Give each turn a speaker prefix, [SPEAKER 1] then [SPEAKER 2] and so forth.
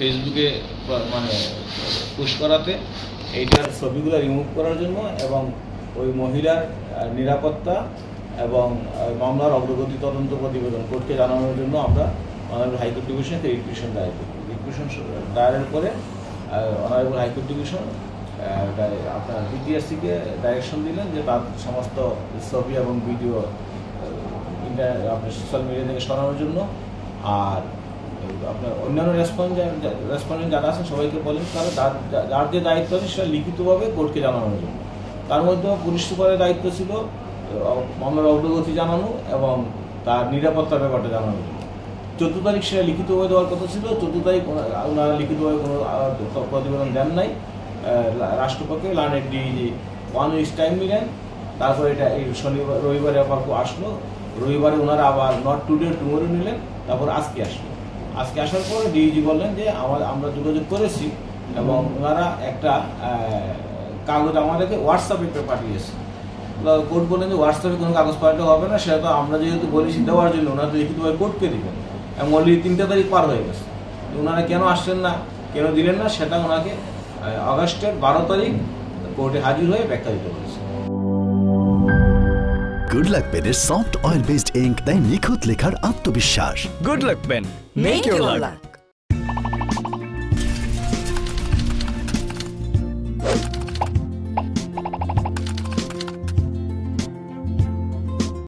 [SPEAKER 1] ফেসবুকে মানে পুশ করাতে এইটার ছবিগুলো রিমুভ করার জন্য এবং ওই মহিলার নিরাপত্তা এবং মামলার অগ্রগতি তদন্ত প্রতিবেদন কোর্টকে জানানোর জন্য আমরা অনারেবল হাইকোর্ট ডিভিশনকে রিকুয়েশন দায়ের করি। রিকুয়েশন দায়েরের পরে অনারেবল হাইকোর্ট ডিভিশন আপনার বিটিআরসিকে ডাইরেকশন দিলেন যে তার সমস্ত ছবি এবং ভিডিও আপনার সোশ্যাল মিডিয়া থেকে সরানোর জন্য। আর আপনার অন্যান্য রেসপন্ডেন্ট যারা আছেন সবাইকে বলেন তারা যার যে দায়িত্ব আছে সেটা লিখিতভাবে কোর্টকে জানানোর জন্য। তার মধ্যে পুলিশ সুপারের দায়িত্ব ছিল মামলার অগ্রগতি জানানো এবং তার নিরাপত্তার ব্যাপারটা জানানোর জন্য। 14 তারিখ সেটা লিখিতভাবে দেওয়ার কথা ছিল। 14 তারিখ ওনারা লিখিতভাবে কোনো প্রতিবেদন দেন নাই। রাষ্ট্রপক্ষে লার্নেড ডিজি 1 উইকস টাইম নিলেন। তারপরে এটা এই রবিবারে আবার আসলো। রবিবারে ওনারা আবার নট টুডে টুমোরো নিলেন। তারপর আজকে আসলো। আজকে আসার পরে ডিজি বললেন যে আমরা যোগাযোগ করেছি এবং ওনারা একটা কাগজ আমাদেরকে হোয়াটসঅ্যাপে পাঠিয়েছে। কোর্ট বললেন যে হোয়াটসঅ্যাপে কোনো কাগজ পাঠাতে হবে না, সেটা তো আমরা যেহেতু বলেছি দেওয়ার জন্য ওনারা তো লিখিতভাবে কোর্টকে দিবেন এবং অলরেডি 3 তারিখ পার হয়ে গেছে। ওনারা কেন আসছেন না, কেন দিলেন না, সেটা ওনাকে আগস্টের 12 তারিখ কোর্টে হাজির হয়ে ব্যাখ্যা দিতে বলেছে।
[SPEAKER 2] গুড লাক পেনের সফট অয়েল বেসড ইঙ্ক তাই নিখুঁত লেখার আত্মবিশ্বাস।
[SPEAKER 3] Good luck pen, make your lakh.